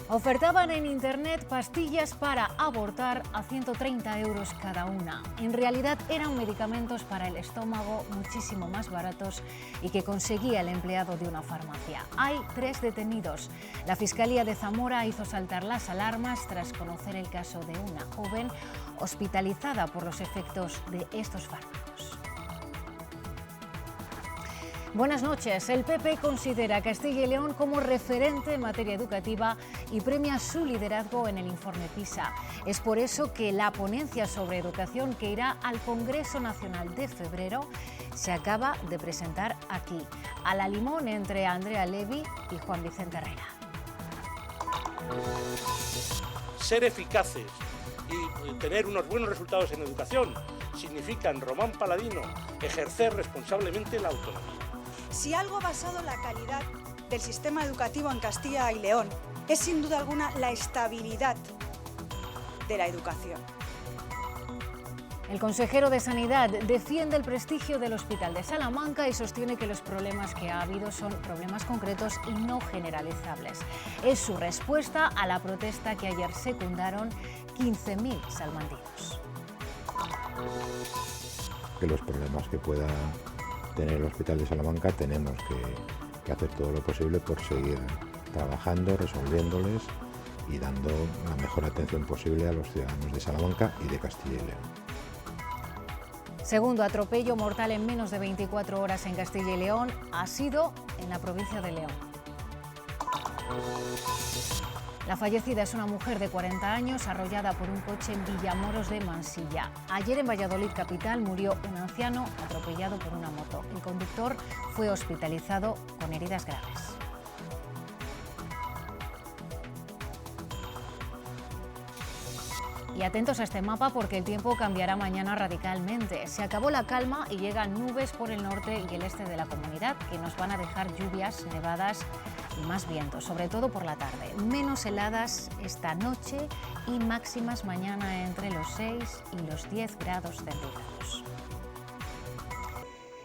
Ofertaban en internet pastillas para abortar a 130 € cada una. En realidad eran medicamentos para el estómago muchísimo más baratos y que conseguía el empleado de una farmacia. Hay 3 detenidos. La Fiscalía de Zamora hizo saltar las alarmas tras conocer el caso de una joven hospitalizada por los efectos de estos fármacos. Buenas noches. El PP considera a Castilla y León como referente en materia educativa y premia su liderazgo en el informe PISA. Es por eso que la ponencia sobre educación que irá al Congreso Nacional de febrero se acaba de presentar aquí, a la limón entre Andrea Levy y Juan Vicente Herrera. Ser eficaces y tener unos buenos resultados en educación significan, Román Paladino, ejercer responsablemente la autonomía. Si algo ha basado la calidad del sistema educativo en Castilla y León es sin duda alguna la estabilidad de la educación. El consejero de Sanidad defiende el prestigio del Hospital de Salamanca y sostiene que los problemas que ha habido son problemas concretos y no generalizables. Es su respuesta a la protesta que ayer secundaron 15.000 salmantinos. Que los problemas que pueda tener el Hospital de Salamanca tenemos que hacer todo lo posible por seguir trabajando, resolviéndoles y dando la mejor atención posible a los ciudadanos de Salamanca y de Castilla y León. Segundo atropello mortal en menos de 24 horas en Castilla y León ha sido en la provincia de León. La fallecida es una mujer de 40 años arrollada por un coche en Villamoros de Mansilla. Ayer en Valladolid capital murió un anciano atropellado por una moto. El conductor fue hospitalizado con heridas graves. Y atentos a este mapa porque el tiempo cambiará mañana radicalmente. Se acabó la calma y llegan nubes por el norte y el este de la comunidad que nos van a dejar lluvias, nevadas y más viento, sobre todo por la tarde. Menos heladas esta noche y máximas mañana entre los 6 y los 10 grados centígrados.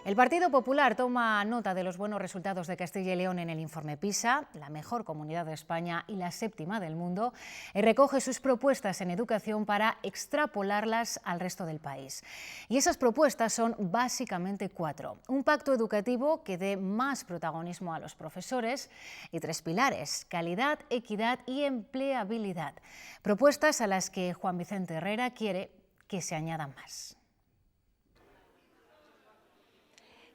El Partido Popular toma nota de los buenos resultados de Castilla y León en el informe PISA, la mejor comunidad de España y la 7ª del mundo, y recoge sus propuestas en educación para extrapolarlas al resto del país. Y esas propuestas son básicamente 4. Un pacto educativo que dé más protagonismo a los profesores y 3 pilares: calidad, equidad y empleabilidad. Propuestas a las que Juan Vicente Herrera quiere que se añadan más.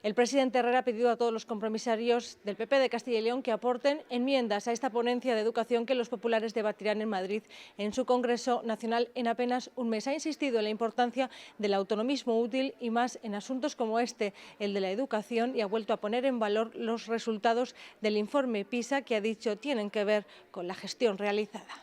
El presidente Herrera ha pedido a todos los compromisarios del PP de Castilla y León que aporten enmiendas a esta ponencia de educación que los populares debatirán en Madrid en su Congreso Nacional en apenas un mes. Ha insistido en la importancia del autonomismo útil y más en asuntos como este, el de la educación, y ha vuelto a poner en valor los resultados del informe PISA que ha dicho tienen que ver con la gestión realizada.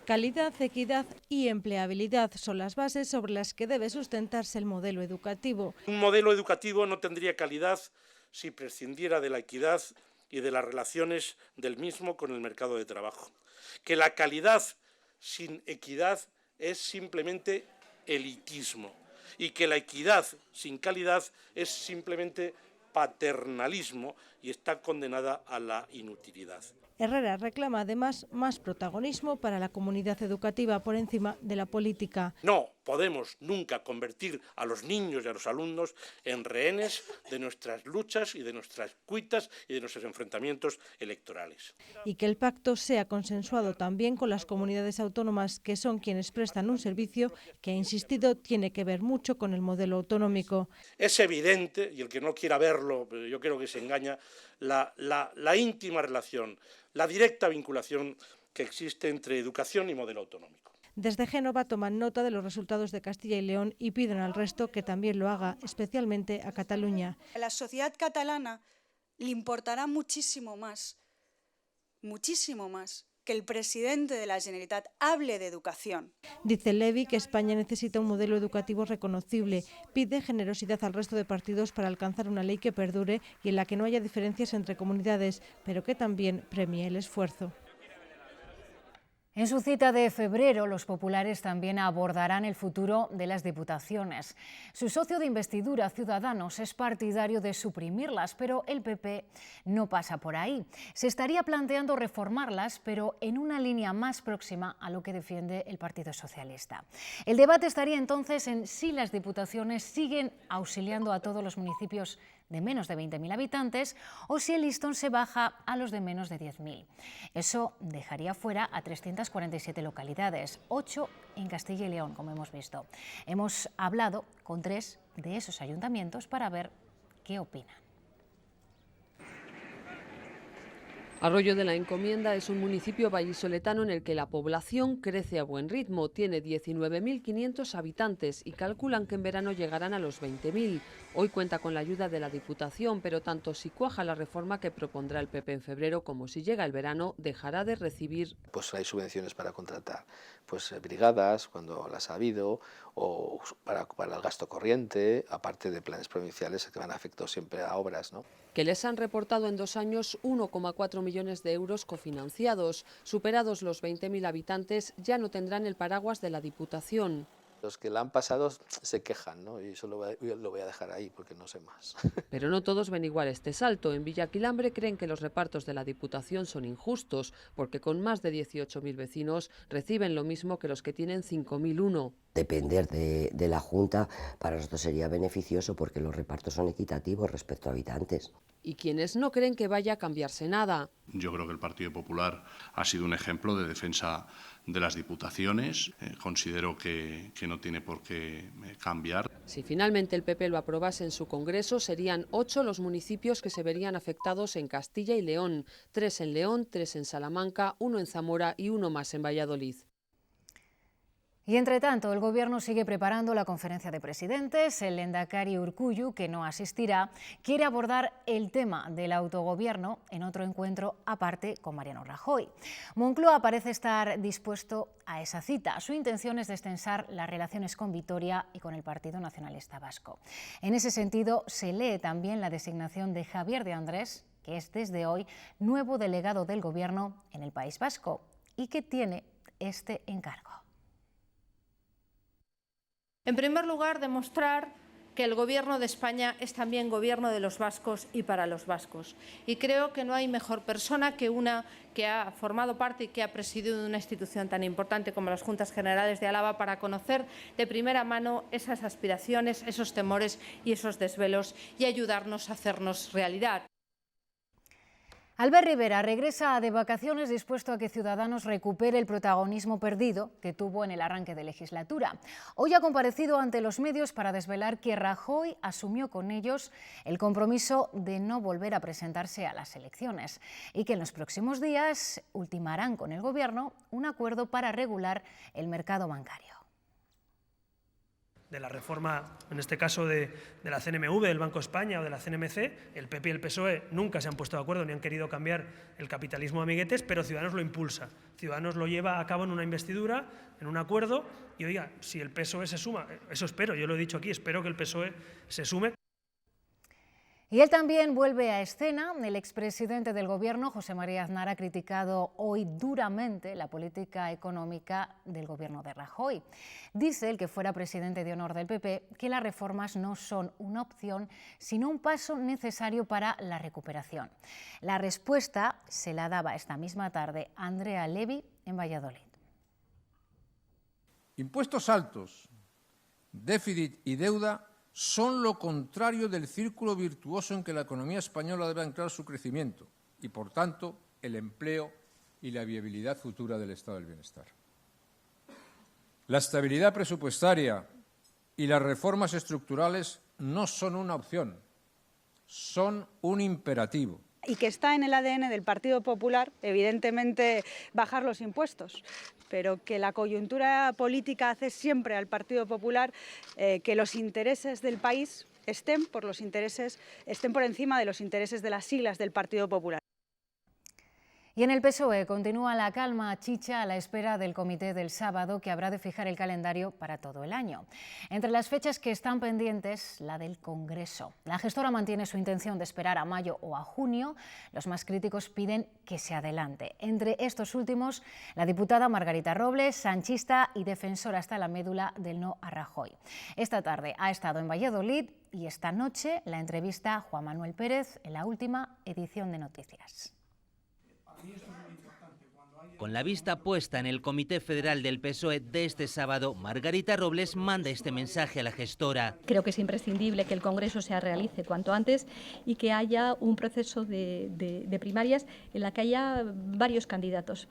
Calidad, equidad y empleabilidad son las bases sobre las que debe sustentarse el modelo educativo. Un modelo educativo no tendría calidad si prescindiera de la equidad y de las relaciones del mismo con el mercado de trabajo. Que la calidad sin equidad es simplemente elitismo y que la equidad sin calidad es simplemente paternalismo y está condenada a la inutilidad. Herrera reclama además más protagonismo para la comunidad educativa por encima de la política. No podemos nunca convertir a los niños y a los alumnos en rehenes de nuestras luchas y de nuestras cuitas y de nuestros enfrentamientos electorales. Y que el pacto sea consensuado también con las comunidades autónomas, que son quienes prestan un servicio que, ha insistido, tiene que ver mucho con el modelo autonómico. Es evidente, y el que no quiera verlo, yo creo que se engaña, la íntima relación, la directa vinculación que existe entre educación y modelo autonómico. Desde Génova toman nota de los resultados de Castilla y León y piden al resto que también lo haga, especialmente a Cataluña. A la sociedad catalana le importará muchísimo más que el presidente de la Generalitat hable de educación. Dice Levy que España necesita un modelo educativo reconocible. Pide generosidad al resto de partidos para alcanzar una ley que perdure y en la que no haya diferencias entre comunidades, pero que también premie el esfuerzo. En su cita de febrero, los populares también abordarán el futuro de las diputaciones. Su socio de investidura, Ciudadanos, es partidario de suprimirlas, pero el PP no pasa por ahí. Se estaría planteando reformarlas, pero en una línea más próxima a lo que defiende el Partido Socialista. El debate estaría entonces en si las diputaciones siguen auxiliando a todos los municipios de menos de 20.000 habitantes o si el listón se baja a los de menos de 10.000. Eso dejaría fuera a 347 localidades, 8 en Castilla y León, como hemos visto. Hemos hablado con 3 de esos ayuntamientos para ver qué opinan. Arroyo de la Encomienda es un municipio vallisoletano en el que la población crece a buen ritmo. Tiene 19.500 habitantes y calculan que en verano llegarán a los 20.000. Hoy cuenta con la ayuda de la Diputación, pero tanto si cuaja la reforma que propondrá el PP en febrero como si llega el verano, dejará de recibir. Pues hay subvenciones para contratar brigadas, cuando las ha habido, o para el gasto corriente, aparte de planes provinciales que van a afectar siempre a obras, ¿no? Que les han reportado en 2 años 1,4 millones de euros cofinanciados. Superados los 20.000 habitantes, ya no tendrán el paraguas de la Diputación. Los que la han pasado se quejan, ¿no? Y eso lo voy a dejar ahí porque no sé más. Pero no todos ven igual este salto. En Villaquilambre creen que los repartos de la Diputación son injustos, porque con más de 18.000 vecinos reciben lo mismo que los que tienen 5.001. Depender de la Junta para nosotros sería beneficioso porque los repartos son equitativos respecto a habitantes. Y quienes no creen que vaya a cambiarse nada. Yo creo que el Partido Popular ha sido un ejemplo de defensa de las diputaciones. Considero que no tiene por qué cambiar. Si finalmente el PP lo aprobase en su Congreso, serían 8 los municipios que se verían afectados en Castilla y León. 3 en León, 3 en Salamanca, 1 en Zamora y 1 más en Valladolid. Y entre tanto, el Gobierno sigue preparando la conferencia de presidentes. El lehendakari Urkullu, que no asistirá, quiere abordar el tema del autogobierno en otro encuentro aparte con Mariano Rajoy. Moncloa parece estar dispuesto a esa cita. Su intención es destensar las relaciones con Vitoria y con el Partido Nacionalista Vasco. En ese sentido, se lee también la designación de Javier de Andrés, que es desde hoy nuevo delegado del Gobierno en el País Vasco y que tiene este encargo. En primer lugar, demostrar que el Gobierno de España es también Gobierno de los vascos y para los vascos. Y creo que no hay mejor persona que una que ha formado parte y que ha presidido una institución tan importante como las Juntas Generales de Álava para conocer de primera mano esas aspiraciones, esos temores y esos desvelos y ayudarnos a hacernos realidad. Albert Rivera regresa de vacaciones dispuesto a que Ciudadanos recupere el protagonismo perdido que tuvo en el arranque de legislatura. Hoy ha comparecido ante los medios para desvelar que Rajoy asumió con ellos el compromiso de no volver a presentarse a las elecciones y que en los próximos días ultimarán con el Gobierno un acuerdo para regular el mercado bancario. De la reforma, en este caso de la CNMV, del Banco de España o de la CNMC, el PP y el PSOE nunca se han puesto de acuerdo ni han querido cambiar el capitalismo de amiguetes, pero Ciudadanos lo impulsa. Ciudadanos lo lleva a cabo en una investidura, en un acuerdo, y oiga, si el PSOE se suma, eso espero, yo lo he dicho aquí, espero que el PSOE se sume. Y él también vuelve a escena. El expresidente del Gobierno, José María Aznar, ha criticado hoy duramente la política económica del Gobierno de Rajoy. Dice el que fuera presidente de honor del PP que las reformas no son una opción, sino un paso necesario para la recuperación. La respuesta se la daba esta misma tarde Andrea Levy en Valladolid. Impuestos altos, déficit y deuda son lo contrario del círculo virtuoso en que la economía española debe anclar su crecimiento y, por tanto, el empleo y la viabilidad futura del estado del bienestar. La estabilidad presupuestaria y las reformas estructurales no son una opción, son un imperativo. Y que está en el ADN del Partido Popular, evidentemente, bajar los impuestos, pero que la coyuntura política hace siempre al Partido Popular que los intereses del país estén por encima de los intereses de las siglas del Partido Popular. Y en el PSOE continúa la calma chicha a la espera del comité del sábado, que habrá de fijar el calendario para todo el año. Entre las fechas que están pendientes, la del Congreso. La gestora mantiene su intención de esperar a mayo o a junio. Los más críticos piden que se adelante. Entre estos últimos, la diputada Margarita Robles, sanchista y defensora hasta la médula del no a Rajoy. Esta tarde ha estado en Valladolid y esta noche la entrevista a Juan Manuel Pérez en la última edición de Noticias. Con la vista puesta en el Comité Federal del PSOE de este sábado, Margarita Robles manda este mensaje a la gestora. Creo que es imprescindible que el Congreso se realice cuanto antes y que haya un proceso de primarias en la que haya varios candidatos,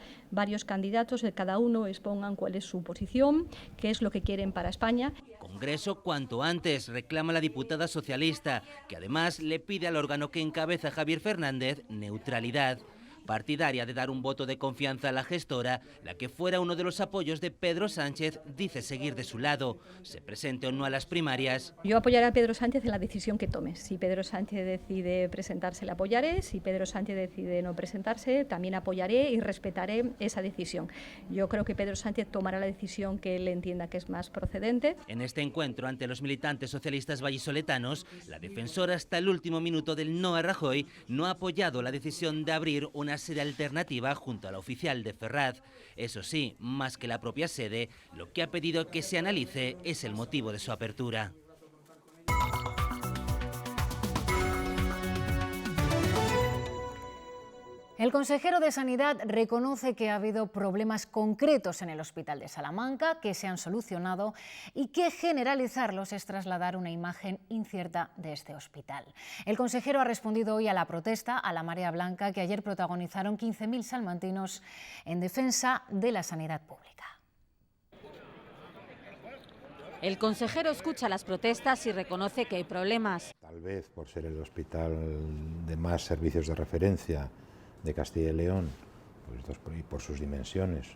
cada uno expongan cuál es su posición, qué es lo que quieren para España. Congreso cuanto antes, reclama la diputada socialista, que además le pide al órgano que encabeza Javier Fernández neutralidad. Partidaria de dar un voto de confianza a la gestora, la que fuera uno de los apoyos de Pedro Sánchez dice seguir de su lado. Se presente o no a las primarias. Yo apoyaré a Pedro Sánchez en la decisión que tome. Si Pedro Sánchez decide presentarse, le apoyaré. Si Pedro Sánchez decide no presentarse, también apoyaré y respetaré esa decisión. Yo creo que Pedro Sánchez tomará la decisión que él entienda que es más procedente. En este encuentro ante los militantes socialistas vallisoletanos, la defensora hasta el último minuto del no a Rajoy no ha apoyado la decisión de abrir una sede alternativa junto a la oficial de Ferraz. Eso sí, más que la propia sede, lo que ha pedido que se analice es el motivo de su apertura. El consejero de Sanidad reconoce que ha habido problemas concretos en el Hospital de Salamanca que se han solucionado y que generalizarlos es trasladar una imagen incierta de este hospital. El consejero ha respondido hoy a la protesta a la Marea Blanca que ayer protagonizaron 15.000 salmantinos en defensa de la sanidad pública. El consejero escucha las protestas y reconoce que hay problemas. Tal vez por ser el hospital de más servicios de referencia de Castilla y León, pues y por sus dimensiones,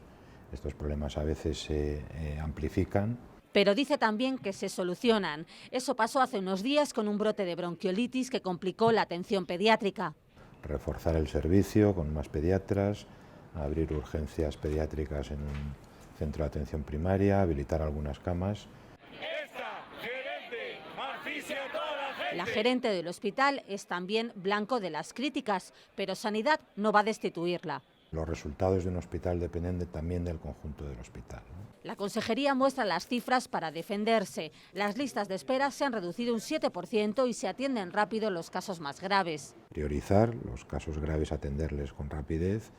estos problemas a veces se amplifican. Pero dice también que se solucionan. Eso pasó hace unos días con un brote de bronquiolitis que complicó la atención pediátrica. Reforzar el servicio con más pediatras, abrir urgencias pediátricas en un centro de atención primaria, habilitar algunas camas. La gerente del hospital es también blanco de las críticas, pero Sanidad no va a destituirla. Los resultados de un hospital dependen también del conjunto del hospital, ¿no? La consejería muestra las cifras para defenderse. Las listas de espera se han reducido un 7% y se atienden rápido los casos más graves. Priorizar los casos graves, atenderles con rapidez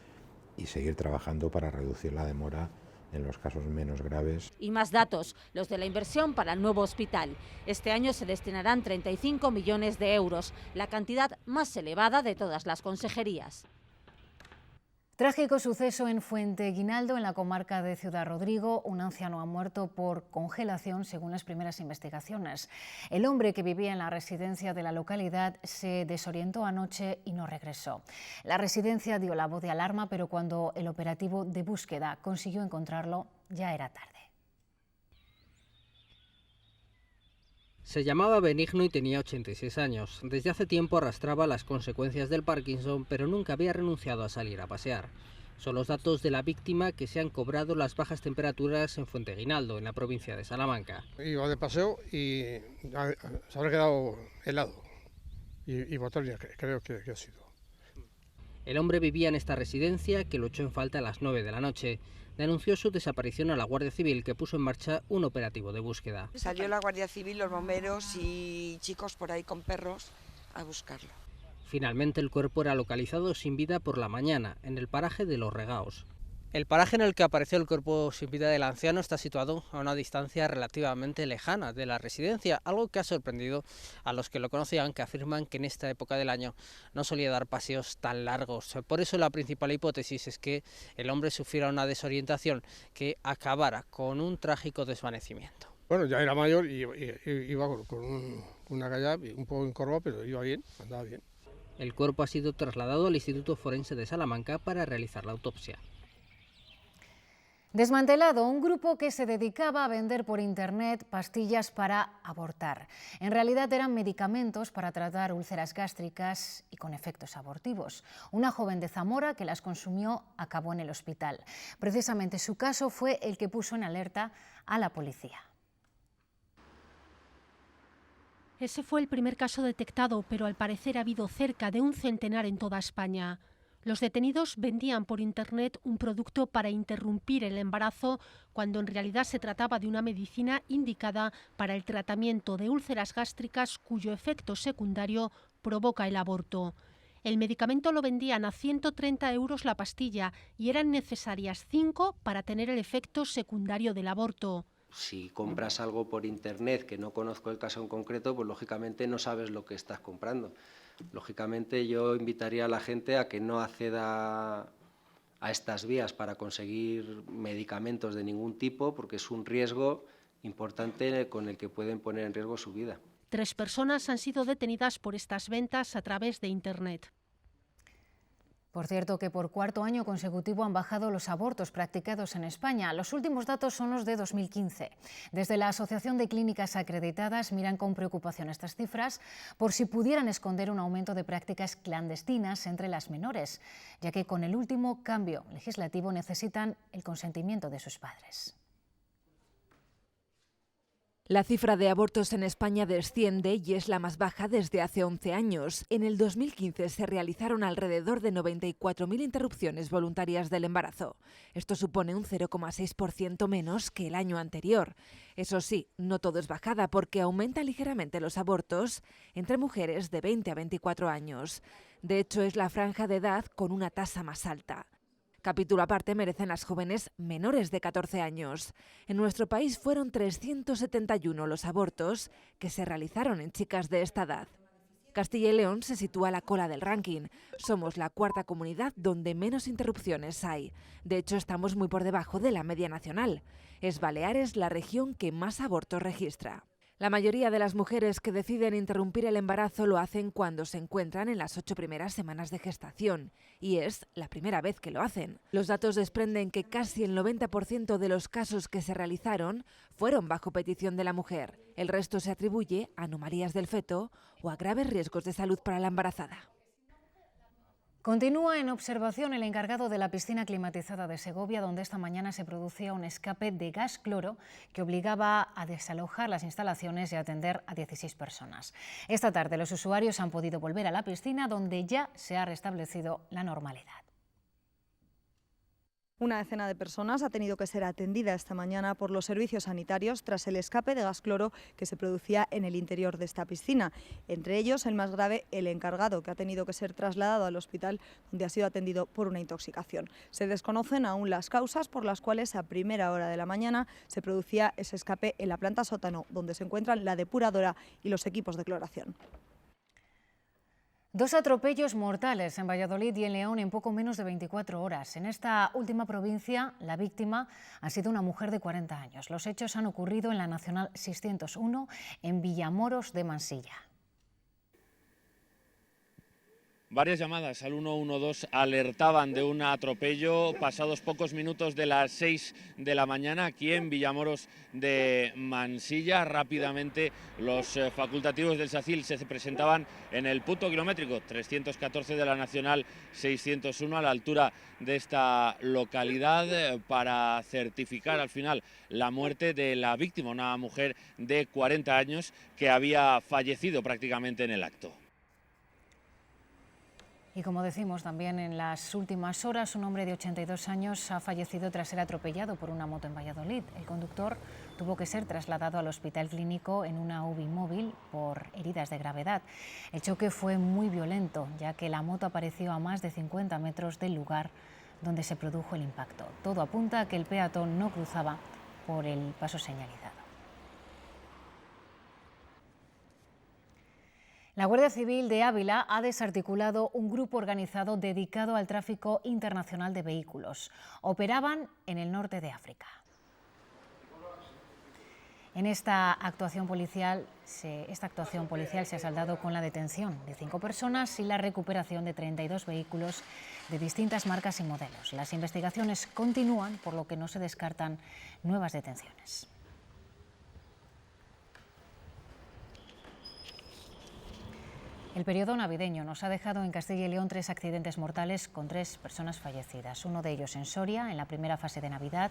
y seguir trabajando para reducir la demora en los casos menos graves. Y más datos, los de la inversión para el nuevo hospital. Este año se destinarán 35 millones de euros, la cantidad más elevada de todas las consejerías. Trágico suceso en Fuenteguinaldo, en la comarca de Ciudad Rodrigo. Un anciano ha muerto por congelación, según las primeras investigaciones. El hombre que vivía en la residencia de la localidad se desorientó anoche y no regresó. La residencia dio la voz de alarma, pero cuando el operativo de búsqueda consiguió encontrarlo, ya era tarde. Se llamaba Benigno y tenía 86 años. Desde hace tiempo arrastraba las consecuencias del Parkinson, pero nunca había renunciado a salir a pasear. Son los datos de la víctima que se han cobrado las bajas temperaturas en Fuenteguinaldo, en la provincia de Salamanca. Iba de paseo y se habrá quedado helado y botonia, creo que ha sido. El hombre vivía en esta residencia, que lo echó en falta a las 9 de la noche. Denunció su desaparición a la Guardia Civil, que puso en marcha un operativo de búsqueda. Salió la Guardia Civil, los bomberos y chicos por ahí con perros a buscarlo. Finalmente el cuerpo era localizado sin vida por la mañana, en el paraje de Los Regaos. El paraje en el que apareció el cuerpo sin vida del anciano está situado a una distancia relativamente lejana de la residencia, algo que ha sorprendido a los que lo conocían, que afirman que en esta época del año no solía dar paseos tan largos. Por eso la principal hipótesis es que el hombre sufriera una desorientación que acabara con un trágico desvanecimiento. Bueno, ya era mayor y iba con una galla un poco encorvada, pero iba bien, andaba bien. El cuerpo ha sido trasladado al Instituto Forense de Salamanca para realizar la autopsia. Desmantelado un grupo que se dedicaba a vender por internet pastillas para abortar. En realidad eran medicamentos para tratar úlceras gástricas y con efectos abortivos. Una joven de Zamora que las consumió acabó en el hospital. Precisamente su caso fue el que puso en alerta a la policía. Ese fue el primer caso detectado, pero al parecer ha habido cerca de un centenar en toda España. Los detenidos vendían por internet un producto para interrumpir el embarazo, cuando en realidad se trataba de una medicina indicada para el tratamiento de úlceras gástricas cuyo efecto secundario provoca el aborto. El medicamento lo vendían a 130 € la pastilla y eran necesarias 5 para tener el efecto secundario del aborto. Si compras algo por internet, que no conozco el caso en concreto, pues lógicamente no sabes lo que estás comprando. Lógicamente yo invitaría a la gente a que no acceda a estas vías para conseguir medicamentos de ningún tipo, porque es un riesgo importante con el que pueden poner en riesgo su vida. 3 personas han sido detenidas por estas ventas a través de internet. Por cierto que por cuarto año consecutivo han bajado los abortos practicados en España. Los últimos datos son los de 2015. Desde la Asociación de Clínicas Acreditadas miran con preocupación estas cifras por si pudieran esconder un aumento de prácticas clandestinas entre las menores, ya que con el último cambio legislativo necesitan el consentimiento de sus padres. La cifra de abortos en España desciende y es la más baja desde hace 11 años. En el 2015 se realizaron alrededor de 94.000 interrupciones voluntarias del embarazo. Esto supone un 0,6% menos que el año anterior. Eso sí, no todo es bajada porque aumentan ligeramente los abortos entre mujeres de 20 a 24 años. De hecho, es la franja de edad con una tasa más alta. Capítulo aparte merecen las jóvenes menores de 14 años. En nuestro país fueron 371 los abortos que se realizaron en chicas de esta edad. Castilla y León se sitúa a la cola del ranking. Somos la cuarta comunidad donde menos interrupciones hay. De hecho, estamos muy por debajo de la media nacional. Es Baleares la región que más abortos registra. La mayoría de las mujeres que deciden interrumpir el embarazo lo hacen cuando se encuentran en las 8 primeras semanas de gestación, y es la primera vez que lo hacen. Los datos desprenden que casi el 90% de los casos que se realizaron fueron bajo petición de la mujer. El resto se atribuye a anomalías del feto o a graves riesgos de salud para la embarazada. Continúa en observación el encargado de la piscina climatizada de Segovia, donde esta mañana se producía un escape de gas cloro que obligaba a desalojar las instalaciones y a atender a 16 personas. Esta tarde los usuarios han podido volver a la piscina, donde ya se ha restablecido la normalidad. Una decena de personas ha tenido que ser atendida esta mañana por los servicios sanitarios tras el escape de gas cloro que se producía en el interior de esta piscina. Entre ellos, el más grave, el encargado, que ha tenido que ser trasladado al hospital, donde ha sido atendido por una intoxicación. Se desconocen aún las causas por las cuales a primera hora de la mañana se producía ese escape en la planta sótano, donde se encuentran la depuradora y los equipos de cloración. 2 atropellos mortales en Valladolid y en León en poco menos de 24 horas. En esta última provincia, la víctima ha sido una mujer de 40 años. Los hechos han ocurrido en la Nacional 601 en Villamoros de Mansilla. Varias llamadas al 112 alertaban de un atropello pasados pocos minutos de las 6 de la mañana aquí en Villamoros de Mansilla. Rápidamente los facultativos del SACIL se presentaban en el punto kilométrico 314 de la Nacional 601 a la altura de esta localidad para certificar al final la muerte de la víctima, una mujer de 40 años que había fallecido prácticamente en el acto. Y como decimos también en las últimas horas, un hombre de 82 años ha fallecido tras ser atropellado por una moto en Valladolid. El conductor tuvo que ser trasladado al hospital clínico en una UBI móvil por heridas de gravedad. El choque fue muy violento, ya que la moto apareció a más de 50 metros del lugar donde se produjo el impacto. Todo apunta a que el peatón no cruzaba por el paso señalizado. La Guardia Civil de Ávila ha desarticulado un grupo organizado dedicado al tráfico internacional de vehículos. Operaban en el norte de África. Esta actuación policial se ha saldado con la detención de 5 personas y la recuperación de 32 vehículos de distintas marcas y modelos. Las investigaciones continúan, por lo que no se descartan nuevas detenciones. El periodo navideño nos ha dejado en Castilla y León 3 accidentes mortales con 3 personas fallecidas. Uno de ellos en Soria, en la primera fase de Navidad,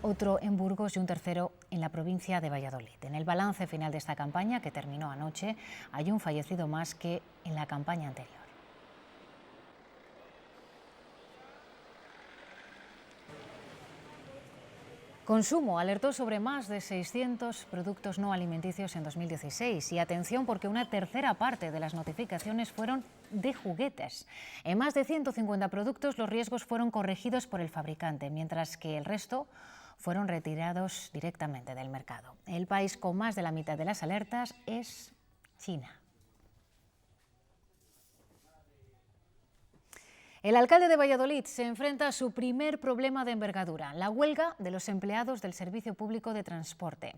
otro en Burgos y un tercero en la provincia de Valladolid. En el balance final de esta campaña, que terminó anoche, hay un fallecido más que en la campaña anterior. Consumo alertó sobre más de 600 productos no alimenticios en 2016 y atención porque una tercera parte de las notificaciones fueron de juguetes. En más de 150 productos los riesgos fueron corregidos por el fabricante, mientras que el resto fueron retirados directamente del mercado. El país con más de la mitad de las alertas es China. El alcalde de Valladolid se enfrenta a su primer problema de envergadura, la huelga de los empleados del Servicio Público de Transporte.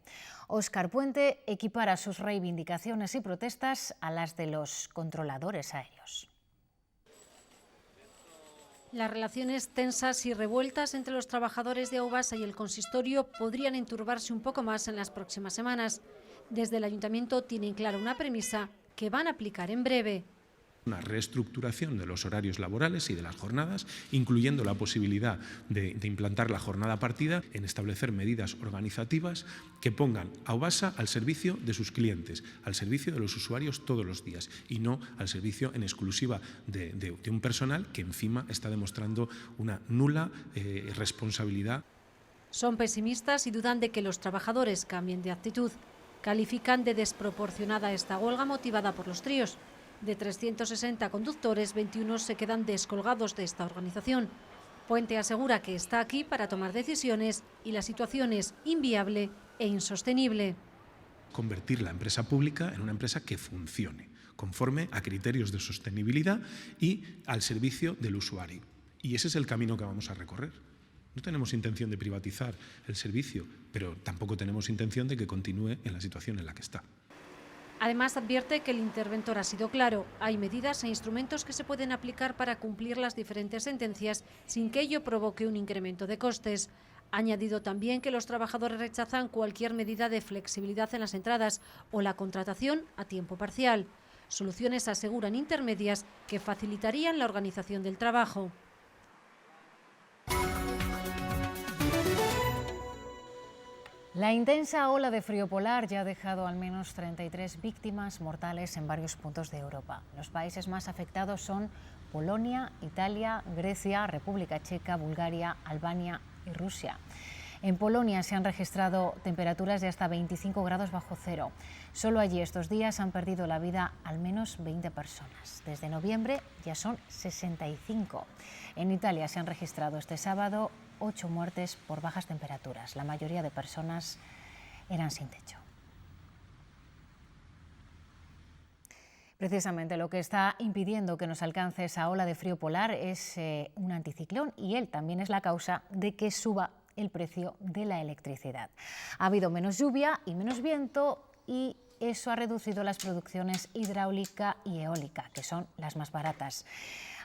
Óscar Puente equipara sus reivindicaciones y protestas a las de los controladores aéreos. Las relaciones tensas y revueltas entre los trabajadores de Aubasa y el consistorio podrían enturbarse un poco más en las próximas semanas. Desde el ayuntamiento tienen clara una premisa que van a aplicar en breve. Una reestructuración de los horarios laborales y de las jornadas, incluyendo la posibilidad de implantar la jornada partida, en establecer medidas organizativas que pongan a Aubasa al servicio de sus clientes, al servicio de los usuarios todos los días y no al servicio en exclusiva de un personal que encima está demostrando una nula responsabilidad. Son pesimistas y dudan de que los trabajadores cambien de actitud. Califican de desproporcionada esta huelga motivada por los tríos. De 360 conductores, 21 se quedan descolgados de esta organización. Puente asegura que está aquí para tomar decisiones y la situación es inviable e insostenible. Convertir la empresa pública en una empresa que funcione, conforme a criterios de sostenibilidad y al servicio del usuario. Y ese es el camino que vamos a recorrer. No tenemos intención de privatizar el servicio, pero tampoco tenemos intención de que continúe en la situación en la que está. Además, advierte que el interventor ha sido claro. Hay medidas e instrumentos que se pueden aplicar para cumplir las diferentes sentencias sin que ello provoque un incremento de costes. Ha añadido también que los trabajadores rechazan cualquier medida de flexibilidad en las entradas o la contratación a tiempo parcial. Soluciones, aseguran, intermedias que facilitarían la organización del trabajo. La intensa ola de frío polar ya ha dejado al menos 33 víctimas mortales en varios puntos de Europa. Los países más afectados son Polonia, Italia, Grecia, República Checa, Bulgaria, Albania y Rusia. En Polonia se han registrado temperaturas de hasta 25 grados bajo cero. Solo allí estos días han perdido la vida al menos 20 personas. Desde noviembre ya son 65. En Italia se han registrado este sábado 8 muertes por bajas temperaturas. La mayoría de personas eran sin techo. Precisamente lo que está impidiendo que nos alcance esa ola de frío polar es un anticiclón y él también es la causa de que suba el precio de la electricidad. Ha habido menos lluvia y menos viento y eso ha reducido las producciones hidráulica y eólica, que son las más baratas.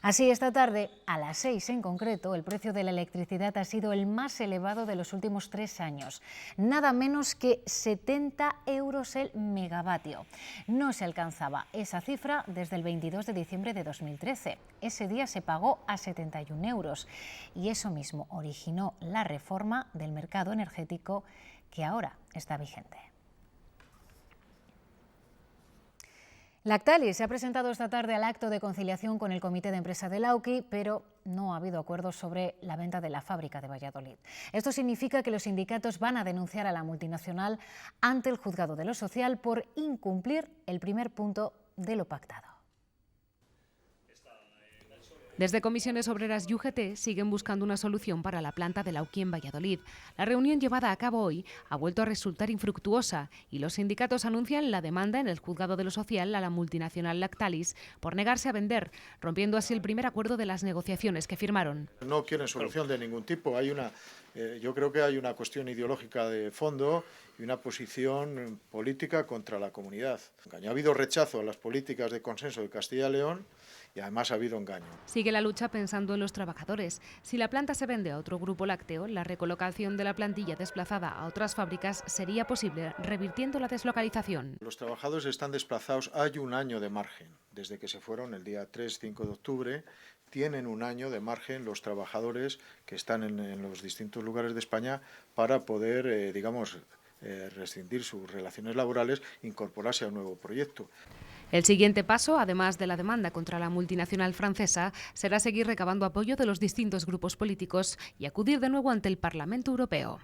Así, esta tarde, a las 6 en concreto, el precio de la electricidad ha sido el más elevado de los últimos 3 años. Nada menos que 70 euros el megavatio. No se alcanzaba esa cifra desde el 22 de diciembre de 2013. Ese día se pagó a 71 euros y eso mismo originó la reforma del mercado energético que ahora está vigente. Lactalis se ha presentado esta tarde al acto de conciliación con el comité de empresa de Lauki, pero no ha habido acuerdo sobre la venta de la fábrica de Valladolid. Esto significa que los sindicatos van a denunciar a la multinacional ante el juzgado de lo social por incumplir el primer punto de lo pactado. Desde Comisiones Obreras y UGT siguen buscando una solución para la planta de Lauki en Valladolid. La reunión llevada a cabo hoy ha vuelto a resultar infructuosa y los sindicatos anuncian la demanda en el juzgado de lo social a la multinacional Lactalis por negarse a vender, rompiendo así el primer acuerdo de las negociaciones que firmaron. No quieren solución de ningún tipo. Yo creo que hay una cuestión ideológica de fondo y una posición política contra la comunidad. Ha habido rechazo a las políticas de consenso de Castilla y León y además ha habido engaño. Sigue la lucha pensando en los trabajadores. Si la planta se vende a otro grupo lácteo, la recolocación de la plantilla desplazada a otras fábricas sería posible, revirtiendo la deslocalización. Los trabajadores están desplazados, hay un año de margen, desde que se fueron el día 3-5 de octubre, tienen un año de margen los trabajadores que están en los distintos lugares de España para poder, rescindir sus relaciones laborales, incorporarse a un nuevo proyecto. El siguiente paso, además de la demanda contra la multinacional francesa, será seguir recabando apoyo de los distintos grupos políticos y acudir de nuevo ante el Parlamento Europeo.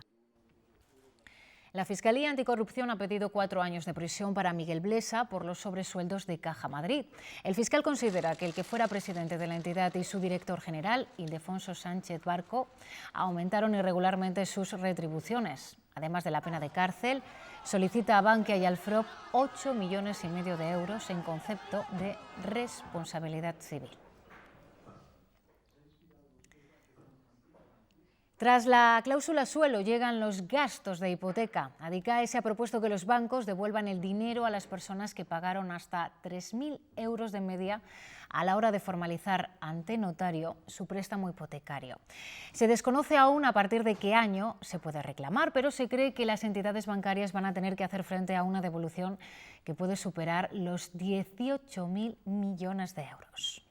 La Fiscalía Anticorrupción ha pedido 4 años de prisión para Miguel Blesa por los sobresueldos de Caja Madrid. El fiscal considera que el que fuera presidente de la entidad y su director general, Ildefonso Sánchez Barco, aumentaron irregularmente sus retribuciones. Además de la pena de cárcel, solicita a Bankia y al FROB 8,5 millones de euros en concepto de responsabilidad civil. Tras la cláusula suelo llegan los gastos de hipoteca. Adicae se ha propuesto que los bancos devuelvan el dinero a las personas que pagaron hasta 3.000 euros de media a la hora de formalizar ante notario su préstamo hipotecario. Se desconoce aún a partir de qué año se puede reclamar, pero se cree que las entidades bancarias van a tener que hacer frente a una devolución que puede superar los 18.000 millones de euros.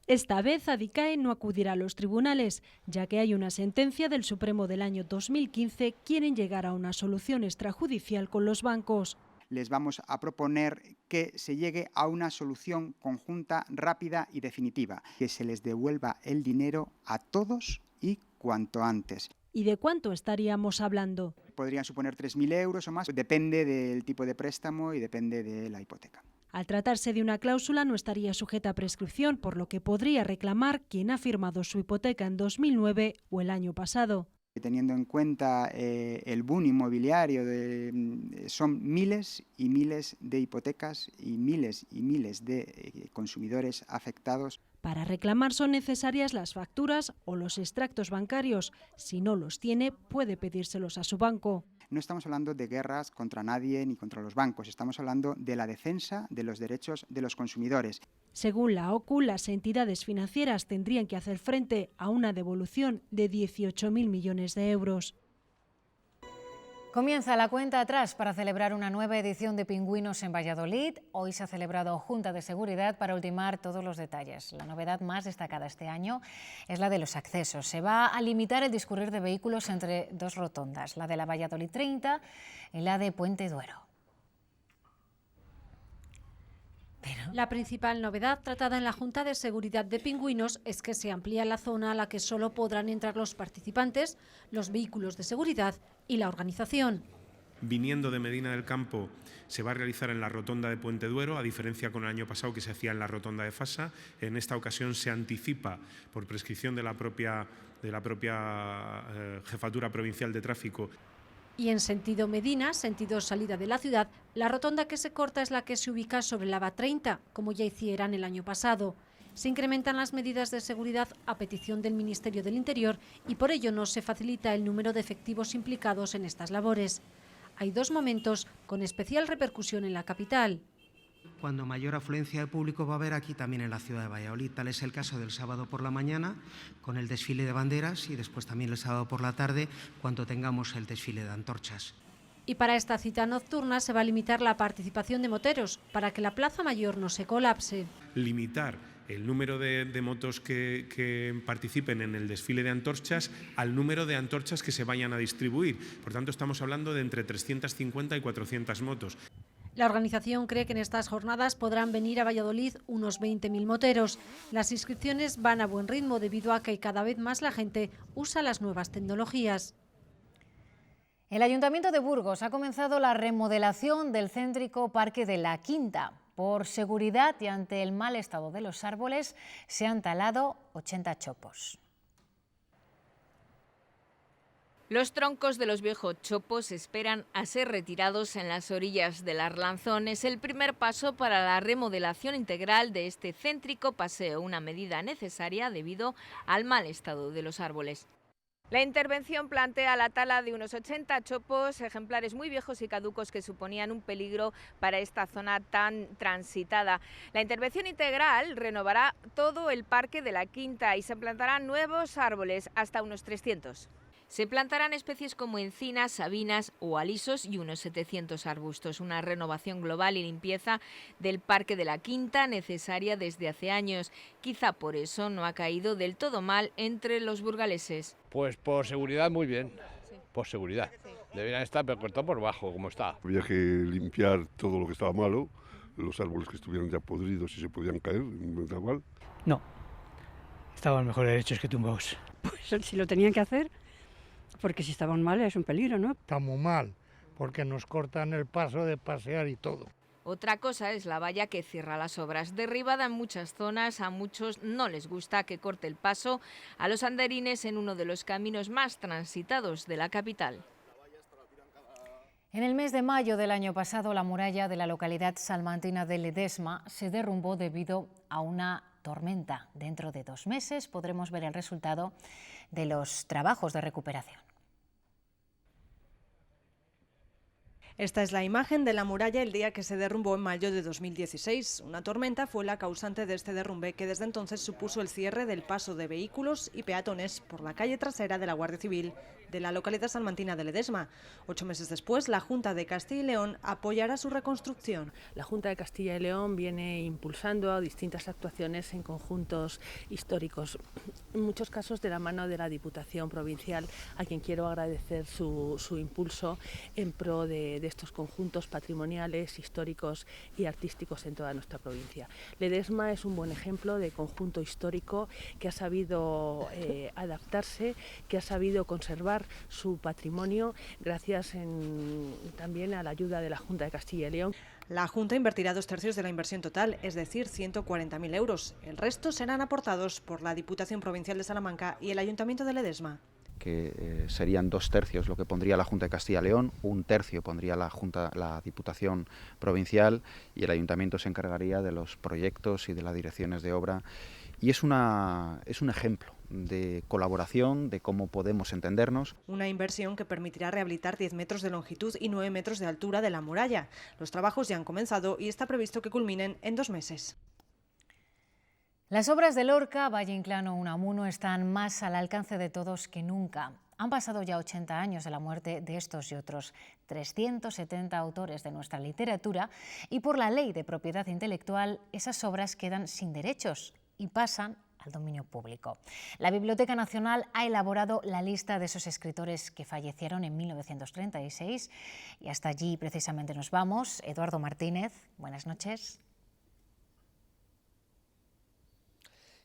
Esta vez Adicae no acudirá a los tribunales, ya que hay una sentencia del Supremo del año 2015, quieren llegar a una solución extrajudicial con los bancos. Les vamos a proponer que se llegue a una solución conjunta, rápida y definitiva, que se les devuelva el dinero a todos y cuanto antes. ¿Y de cuánto estaríamos hablando? Podrían suponer 3.000 euros o más, depende del tipo de préstamo y depende de la hipoteca. Al tratarse de una cláusula no estaría sujeta a prescripción, por lo que podría reclamar quien ha firmado su hipoteca en 2009 o el año pasado. Teniendo en cuenta el boom inmobiliario, son miles y miles de hipotecas y miles de consumidores afectados. Para reclamar son necesarias las facturas o los extractos bancarios. Si no los tiene, puede pedírselos a su banco. No estamos hablando de guerras contra nadie ni contra los bancos, estamos hablando de la defensa de los derechos de los consumidores. Según la OCU, las entidades financieras tendrían que hacer frente a una devolución de 18.000 millones de euros. Comienza la cuenta atrás para celebrar una nueva edición de Pingüinos en Valladolid. Hoy se ha celebrado Junta de Seguridad para ultimar todos los detalles. La novedad más destacada este año es la de los accesos. Se va a limitar el discurrir de vehículos entre 2 rotondas, la de la Valladolid 30 y la de Puente Duero. La principal novedad tratada en la Junta de Seguridad de Pingüinos es que se amplía la zona a la que solo podrán entrar los participantes, los vehículos de seguridad y la organización. Viniendo de Medina del Campo, se va a realizar en la rotonda de Puente Duero, a diferencia con el año pasado que se hacía en la rotonda de Fasa. En esta ocasión se anticipa, por prescripción de la propia Jefatura Provincial de Tráfico. Y en sentido Medina, sentido salida de la ciudad, la rotonda que se corta es la que se ubica sobre la VA30, como ya hicieran el año pasado. Se incrementan las medidas de seguridad a petición del Ministerio del Interior y por ello no se facilita el número de efectivos implicados en estas labores. Hay 2 momentos con especial repercusión en la capital. Cuando mayor afluencia de público va a haber aquí también en la ciudad de Valladolid. Tal es el caso del sábado por la mañana con el desfile de banderas y después también el sábado por la tarde cuando tengamos el desfile de antorchas. Y para esta cita nocturna se va a limitar la participación de moteros para que la Plaza Mayor no se colapse. Limitar el número de motos que participen en el desfile de antorchas al número de antorchas que se vayan a distribuir. Por tanto, estamos hablando de entre 350 y 400 motos. La organización cree que en estas jornadas podrán venir a Valladolid unos 20.000 moteros. Las inscripciones van a buen ritmo debido a que cada vez más la gente usa las nuevas tecnologías. El Ayuntamiento de Burgos ha comenzado la remodelación del céntrico Parque de la Quinta. Por seguridad y ante el mal estado de los árboles, se han talado 80 chopos. Los troncos de los viejos chopos esperan a ser retirados en las orillas del Arlanzón. Es el primer paso para la remodelación integral de este céntrico paseo, una medida necesaria debido al mal estado de los árboles. La intervención plantea la tala de unos 80 chopos, ejemplares muy viejos y caducos que suponían un peligro para esta zona tan transitada. La intervención integral renovará todo el Parque de la Quinta y se plantarán nuevos árboles, hasta unos 300. Se plantarán especies como encinas, sabinas o alisos y unos 700 arbustos. Una renovación global y limpieza del Parque de la Quinta necesaria desde hace años. Quizá por eso no ha caído del todo mal entre los burgaleses. Pues por seguridad muy bien, por seguridad. Deberían estar cortados por bajo, como está. Había que limpiar todo lo que estaba malo, los árboles que estuvieran ya podridos y se podían caer, da igual. No, estaban mejor derechos que tumbados. Pues si lo tenían que hacer, porque si estaban mal es un peligro, ¿no? Está muy mal, porque nos cortan el paso de pasear y todo. Otra cosa es la valla que cierra las obras. Derribada en muchas zonas, a muchos no les gusta que corte el paso a los andarines en uno de los caminos más transitados de la capital. En el mes de mayo del año pasado, la muralla de la localidad salmantina de Ledesma se derrumbó debido a una tormenta. Dentro de 2 meses podremos ver el resultado de los trabajos de recuperación. Esta es la imagen de la muralla el día que se derrumbó en mayo de 2016. Una tormenta fue la causante de este derrumbe que desde entonces supuso el cierre del paso de vehículos y peatones por la calle trasera de la Guardia Civil de la localidad salmantina de Ledesma. 8 meses después, la Junta de Castilla y León apoyará su reconstrucción. La Junta de Castilla y León viene impulsando distintas actuaciones en conjuntos históricos, en muchos casos de la mano de la Diputación Provincial, a quien quiero agradecer su impulso en pro de estos conjuntos patrimoniales, históricos y artísticos en toda nuestra provincia. Ledesma es un buen ejemplo de conjunto histórico que ha sabido adaptarse, que ha sabido conservar su patrimonio gracias también a la ayuda de la Junta de Castilla y León. La Junta invertirá 2/3 de la inversión total, es decir, 140.000 euros. El resto serán aportados por la Diputación Provincial de Salamanca y el Ayuntamiento de Ledesma. Que serían 2/3 lo que pondría la Junta de Castilla y León, 1/3 pondría la Diputación Provincial y el Ayuntamiento se encargaría de los proyectos y de las direcciones de obra. Y es un ejemplo de colaboración, de cómo podemos entendernos. Una inversión que permitirá rehabilitar 10 metros de longitud y 9 metros de altura de la muralla. Los trabajos ya han comenzado y está previsto que culminen en 2 meses. Las obras de Lorca, Valle Inclán o Unamuno están más al alcance de todos que nunca. Han pasado ya 80 años de la muerte de estos y otros 370 autores de nuestra literatura y por la Ley de Propiedad Intelectual esas obras quedan sin derechos y pasan al dominio público. La Biblioteca Nacional ha elaborado la lista de esos escritores que fallecieron en 1936 y hasta allí precisamente nos vamos. Eduardo Martínez, buenas noches.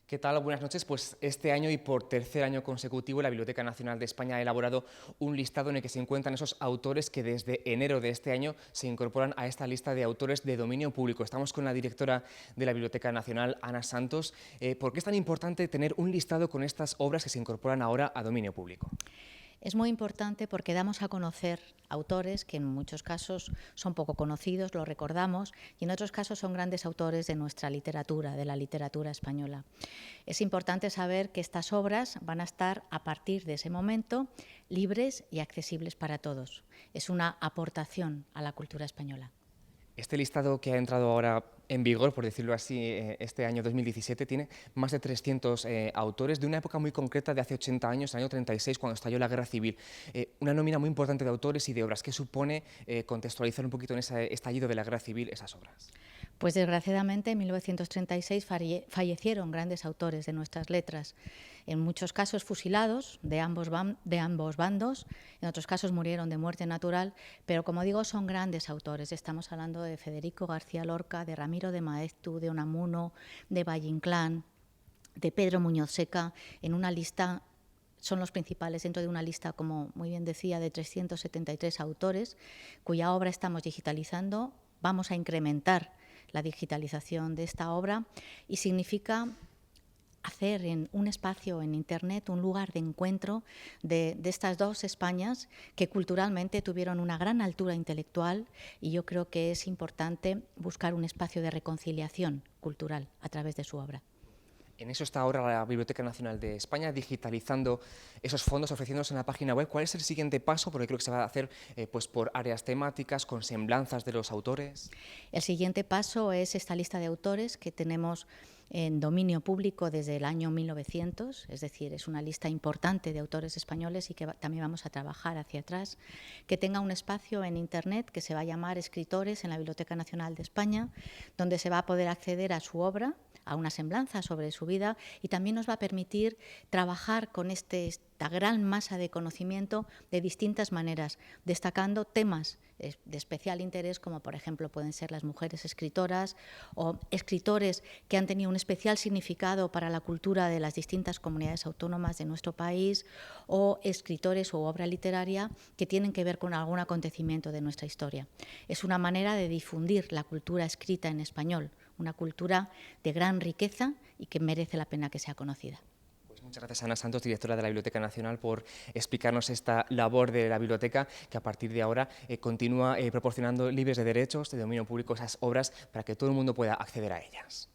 ¿Qué tal? Buenas noches. Pues este año y por tercer año consecutivo la Biblioteca Nacional de España ha elaborado un listado en el que se encuentran esos autores que desde enero de este año se incorporan a esta lista de autores de dominio público. Estamos con la directora de la Biblioteca Nacional, Ana Santos. ¿Por qué es tan importante tener un listado con estas obras que se incorporan ahora a dominio público? Es muy importante porque damos a conocer autores que en muchos casos son poco conocidos, lo recordamos, y en otros casos son grandes autores de nuestra literatura, de la literatura española. Es importante saber que estas obras van a estar a partir de ese momento libres y accesibles para todos. Es una aportación a la cultura española. Este listado que ha entrado ahora en vigor, por decirlo así, este año 2017, tiene más de 300 autores de una época muy concreta de hace 80 años, el año 36, cuando estalló la Guerra Civil. Una nómina muy importante de autores y de obras. ¿Qué supone contextualizar un poquito en ese estallido de la Guerra Civil esas obras? Pues desgraciadamente en 1936 fallecieron grandes autores de nuestras letras, en muchos casos fusilados de ambos bandos, en otros casos murieron de muerte natural, pero como digo son grandes autores. Estamos hablando de Federico García Lorca, de Ramiro de Maeztu, de Unamuno, de Valle Inclán, de Pedro Muñoz Seca, en una lista. Son los principales dentro de una lista, como muy bien decía, de 373 autores, cuya obra estamos digitalizando. Vamos a incrementar la digitalización de esta obra y significa hacer en un espacio en Internet un lugar de encuentro de estas dos Españas que culturalmente tuvieron una gran altura intelectual, y yo creo que es importante buscar un espacio de reconciliación cultural a través de su obra. En eso está ahora la Biblioteca Nacional de España, digitalizando esos fondos, ofreciéndolos en la página web. ¿Cuál es el siguiente paso? Porque creo que se va a hacer pues por áreas temáticas, con semblanzas de los autores. El siguiente paso es esta lista de autores que tenemos en dominio público desde el año 1900, es decir, es una lista importante de autores españoles y que también vamos a trabajar hacia atrás, que tenga un espacio en Internet que se va a llamar Escritores en la Biblioteca Nacional de España, donde se va a poder acceder a su obra, a una semblanza sobre su vida, y también nos va a permitir trabajar con esta gran masa de conocimiento de distintas maneras, destacando temas de especial interés, como por ejemplo pueden ser las mujeres escritoras o escritores que han tenido un especial significado para la cultura de las distintas comunidades autónomas de nuestro país, o escritores o obra literaria que tienen que ver con algún acontecimiento de nuestra historia. Es una manera de difundir la cultura escrita en español, una cultura de gran riqueza y que merece la pena que sea conocida. Muchas gracias, Ana Santos, directora de la Biblioteca Nacional, por explicarnos esta labor de la biblioteca, que a partir de ahora continúa proporcionando libres de derechos, de dominio público, esas obras, para que todo el mundo pueda acceder a ellas.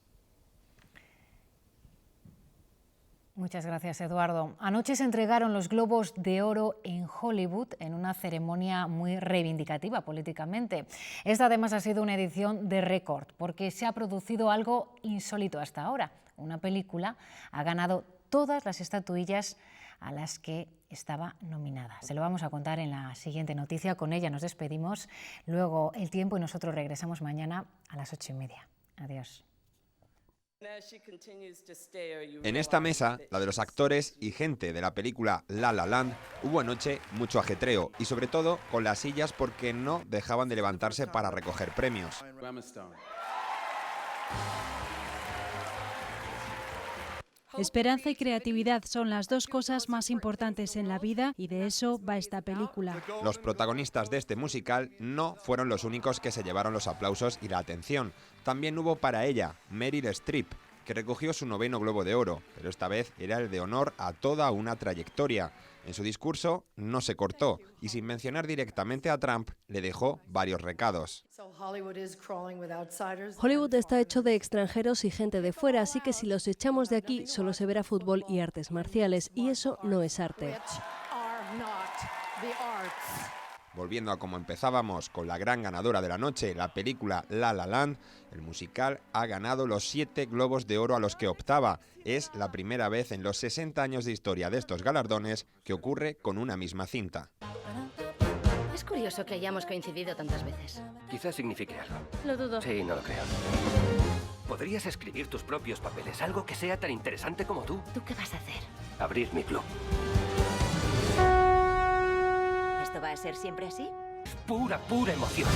Muchas gracias, Eduardo. Anoche se entregaron los Globos de Oro en Hollywood en una ceremonia muy reivindicativa políticamente. Esta además ha sido una edición de récord porque se ha producido algo insólito hasta ahora. Una película ha ganado todas las estatuillas a las que estaba nominada. Se lo vamos a contar en la siguiente noticia. Con ella nos despedimos. Luego El Tiempo y nosotros regresamos mañana a las 8:30. Adiós. En esta mesa, la de los actores y gente de la película La La Land, hubo anoche mucho ajetreo y sobre todo con las sillas porque no dejaban de levantarse para recoger premios. Esperanza y creatividad son las dos cosas más importantes en la vida y de eso va esta película. Los protagonistas de este musical no fueron los únicos que se llevaron los aplausos y la atención. También hubo para ella, Meryl Streep, que recogió su 9º Globo de Oro, pero esta vez era el de honor a toda una trayectoria. En su discurso no se cortó y sin mencionar directamente a Trump le dejó varios recados. Hollywood está hecho de extranjeros y gente de fuera, así que si los echamos de aquí solo se verá fútbol y artes marciales, y eso no es arte. Volviendo a como empezábamos, con la gran ganadora de la noche, la película La La Land, el musical ha ganado los 7 Globos de Oro a los que optaba. Es la primera vez en los 60 años de historia de estos galardones que ocurre con una misma cinta. Es curioso que hayamos coincidido tantas veces. Quizás signifique algo. Lo dudo. Sí, no lo creo. Podrías escribir tus propios papeles, algo que sea tan interesante como tú. ¿Tú qué vas a hacer? Abrir mi club. ¿Esto va a ser siempre así? Pura emoción.